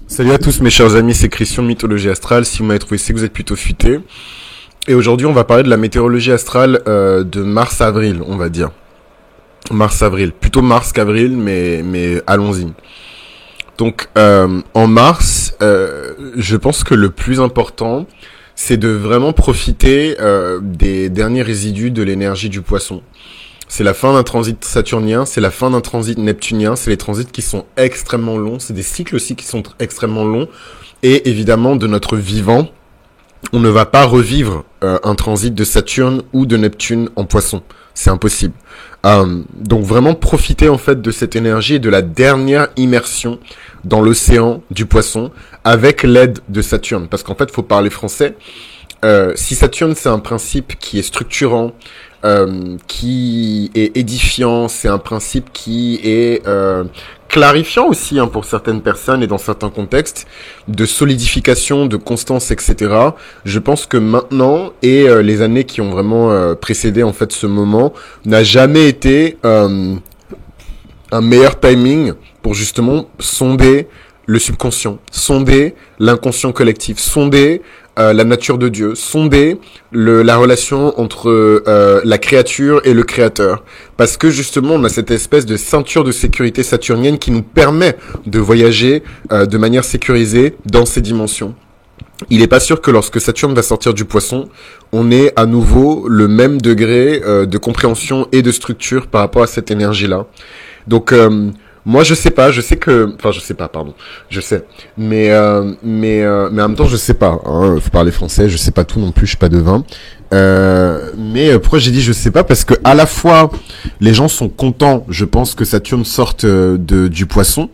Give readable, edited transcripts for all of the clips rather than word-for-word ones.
Salut à tous mes chers amis, c'est Christian de Mythologie Astrale. Si vous m'avez trouvé, c'est que vous êtes plutôt futés. Et aujourd'hui, on va parler de la météorologie astrale de mars-avril, on va dire. Mars-avril, plutôt mars qu'avril, mais allons-y. Donc, en mars, je pense que le plus important, c'est de vraiment profiter des derniers résidus de l'énergie du poisson. C'est la fin d'un transit saturnien, c'est la fin d'un transit neptunien, c'est les transits qui sont extrêmement longs, c'est des cycles aussi qui sont extrêmement longs, et évidemment de notre vivant, on ne va pas revivre un transit de Saturne ou de Neptune en poisson, c'est impossible. Donc vraiment profiter en fait de cette énergie et de la dernière immersion dans l'océan du poisson avec l'aide de Saturne, parce qu'en fait faut parler français. Si Saturne c'est un principe qui est structurant, qui est édifiant, c'est un principe qui est clarifiant aussi pour certaines personnes et dans certains contextes, de solidification, de constance, etc. Je pense que maintenant et les années qui ont vraiment précédé en fait ce moment n'a jamais été un meilleur timing pour justement sonder le subconscient, sonder l'inconscient collectif, sonder la nature de Dieu, sonder la relation entre la créature et le créateur. Parce que justement, on a cette espèce de ceinture de sécurité saturnienne qui nous permet de voyager de manière sécurisée dans ces dimensions. Il n'est pas sûr que lorsque Saturne va sortir du poisson, on ait à nouveau le même degré de compréhension et de structure par rapport à cette énergie-là. Donc, moi, je sais pas, je sais, mais en même temps, je sais pas, faut parler français, je sais pas tout non plus, je suis pas devin. Mais pourquoi j'ai dit je sais pas? Parce que à la fois, les gens sont contents, je pense, que Saturne sorte du poisson,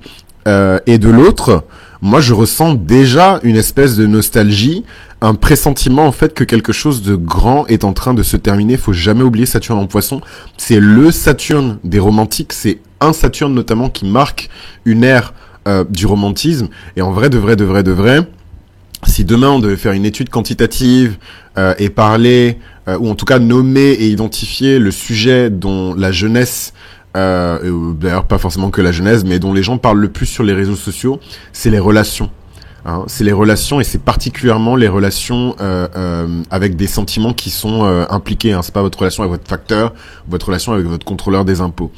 et de l'autre, moi, je ressens déjà une espèce de nostalgie, un pressentiment en fait que quelque chose de grand est en train de se terminer. Faut jamais oublier Saturne en poisson. C'est le Saturne des romantiques. C'est un Saturne notamment qui marque une ère du romantisme. Et en vrai, de vrai, si demain on devait faire une étude quantitative et parler, ou en tout cas nommer et identifier le sujet dont la jeunesse, d'ailleurs pas forcément que la jeunesse, mais dont les gens parlent le plus sur les réseaux sociaux, c'est les relations. C'est les relations et c'est particulièrement les relations avec des sentiments qui sont impliqués. C'est pas votre relation avec votre facteur, votre relation avec votre contrôleur des impôts.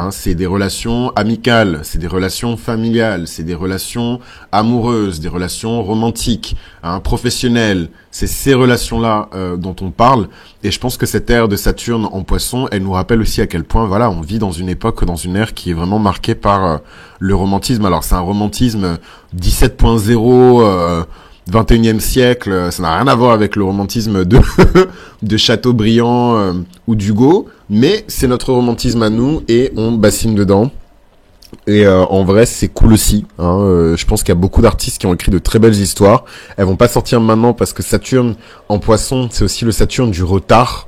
C'est des relations amicales, c'est des relations familiales, c'est des relations amoureuses, des relations romantiques, professionnelles. C'est ces relations-là dont on parle. Et je pense que cette ère de Saturne en poisson, elle nous rappelle aussi à quel point, voilà, on vit dans une époque, dans une ère qui est vraiment marquée par le romantisme. Alors c'est un romantisme 17.0, 21e siècle, ça n'a rien à voir avec le romantisme de Chateaubriand ou d'Hugo, mais c'est notre romantisme à nous et on bassine dedans. Et en vrai, c'est cool aussi. Je pense qu'il y a beaucoup d'artistes qui ont écrit de très belles histoires. Elles vont pas sortir maintenant parce que Saturne en poisson, c'est aussi le Saturne du retard.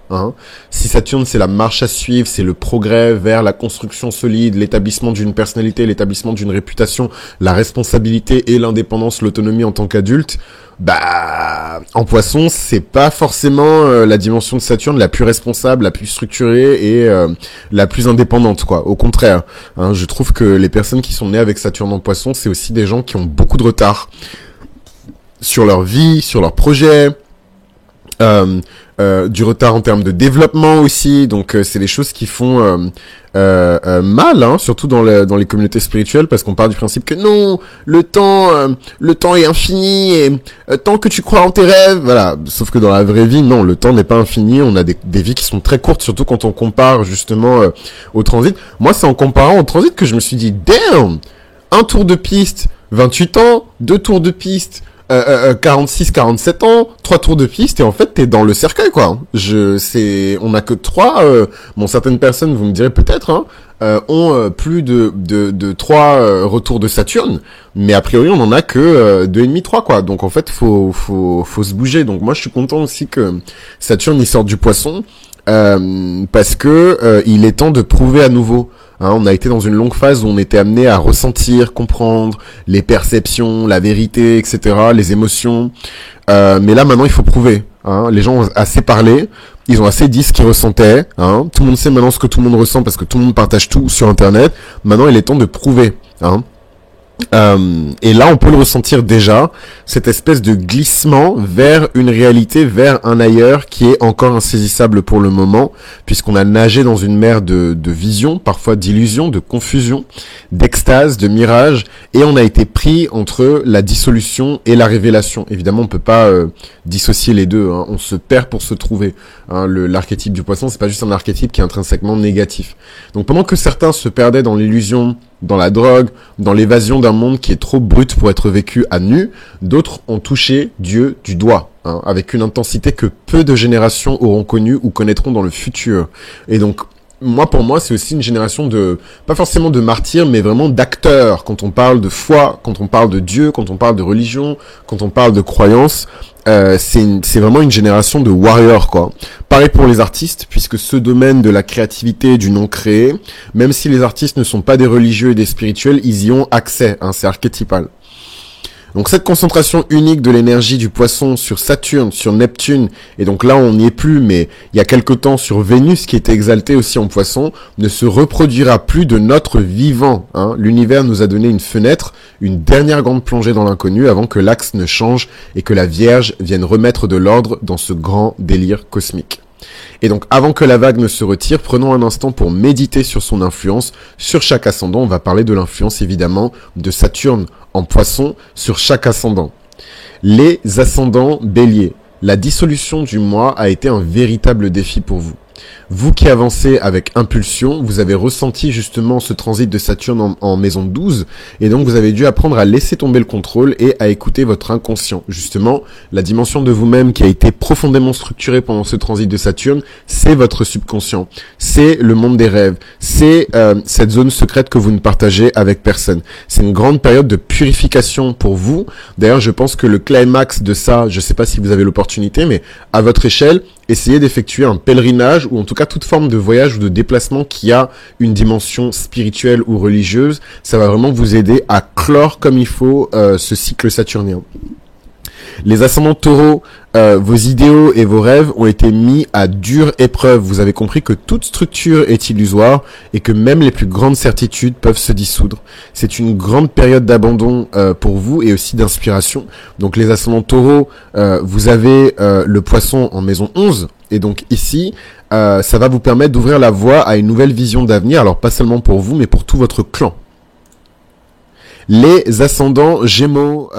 Si Saturne, c'est la marche à suivre, c'est le progrès vers la construction solide, l'établissement d'une personnalité, l'établissement d'une réputation, la responsabilité et l'indépendance, l'autonomie en tant qu'adulte. En poisson, c'est pas forcément la dimension de Saturne la plus responsable, la plus structurée et la plus indépendante, quoi. Au contraire, je trouve que les personnes qui sont nées avec Saturne en poisson, c'est aussi des gens qui ont beaucoup de retard sur leur vie, sur leurs projets, du retard en termes de développement aussi. Donc c'est des choses qui font mal, surtout dans les communautés spirituelles, parce qu'on part du principe que non, le temps est infini et tant que tu crois en tes rêves, voilà. Sauf que dans la vraie vie, non, le temps n'est pas infini. On a des vies qui sont très courtes, surtout quand on compare justement au transit. Moi, c'est en comparant au transit que je me suis dit, damn, un tour de piste, 28 ans, 2 tours de piste, 46, 47 ans, 3 tours de piste et en fait t'es dans le cercueil, quoi. On a que 3, certaines personnes, vous me direz peut-être, ont plus de 3 retours de Saturne, mais a priori on en a que 2,5, 3, quoi. Donc en fait faut se bouger. Donc moi je suis content aussi que Saturne il sorte du poisson, parce que il est temps de prouver à nouveau. On a été dans une longue phase où on était amené à ressentir, comprendre les perceptions, la vérité, etc., les émotions. Mais là, maintenant, il faut prouver. Les gens ont assez parlé, ils ont assez dit ce qu'ils ressentaient. Tout le monde sait maintenant ce que tout le monde ressent parce que tout le monde partage tout sur Internet. Maintenant, il est temps de prouver. Et là, on peut le ressentir déjà, cette espèce de glissement vers une réalité, vers un ailleurs qui est encore insaisissable pour le moment, puisqu'on a nagé dans une mer de vision, parfois d'illusion, de confusion, d'extase, de mirage, et on a été pris entre la dissolution et la révélation. Évidemment, on peut pas dissocier les deux, hein. On se perd pour se trouver. Hein. L'archétype du poisson, c'est pas juste un archétype qui est intrinsèquement négatif. Donc pendant que certains se perdaient dans l'illusion, dans la drogue, dans l'évasion d'un monde qui est trop brut pour être vécu à nu, d'autres ont touché Dieu du doigt, hein, avec une intensité que peu de générations auront connue ou connaîtront dans le futur. Et donc, pour moi, c'est aussi une génération de, pas forcément de martyrs, mais vraiment d'acteurs. Quand on parle de foi, quand on parle de Dieu, quand on parle de religion, quand on parle de croyance, c'est vraiment une génération de warriors, quoi. Pareil pour les artistes, puisque ce domaine de la créativité et du non créé, même si les artistes ne sont pas des religieux et des spirituels, ils y ont accès, hein, c'est archétypal. Donc cette concentration unique de l'énergie du poisson sur Saturne, sur Neptune, et donc là on n'y est plus, mais il y a quelque temps sur Vénus qui était exaltée aussi en poisson, ne se reproduira plus de notre vivant. Hein. L'univers nous a donné une fenêtre, une dernière grande plongée dans l'inconnu avant que l'axe ne change et que la Vierge vienne remettre de l'ordre dans ce grand délire cosmique. Et donc, avant que la vague ne se retire, prenons un instant pour méditer sur son influence. Sur chaque ascendant, on va parler de l'influence, évidemment, de Saturne en poisson sur chaque ascendant. Les ascendants béliers. La dissolution du mois a été un véritable défi pour vous. Vous qui avancez avec impulsion, vous avez ressenti justement ce transit de Saturne en maison 12, et donc vous avez dû apprendre à laisser tomber le contrôle et à écouter votre inconscient. Justement, la dimension de vous-même qui a été profondément structurée pendant ce transit de Saturne, c'est votre subconscient, c'est le monde des rêves, c'est cette zone secrète que vous ne partagez avec personne. C'est une grande période de purification pour vous. D'ailleurs, je pense que le climax de ça, je ne sais pas si vous avez l'opportunité, mais à votre échelle, essayez d'effectuer un pèlerinage ou en tout cas toute forme de voyage ou de déplacement qui a une dimension spirituelle ou religieuse. Ça va vraiment vous aider à clore comme il faut ce cycle saturnien. Les ascendants taureaux, vos idéaux et vos rêves ont été mis à dure épreuve. Vous avez compris que toute structure est illusoire et que même les plus grandes certitudes peuvent se dissoudre. C'est une grande période d'abandon pour vous et aussi d'inspiration. Donc les ascendants taureaux, vous avez le poisson en maison 11. Et donc ici, ça va vous permettre d'ouvrir la voie à une nouvelle vision d'avenir. Alors pas seulement pour vous, mais pour tout votre clan. Les ascendants gémeaux...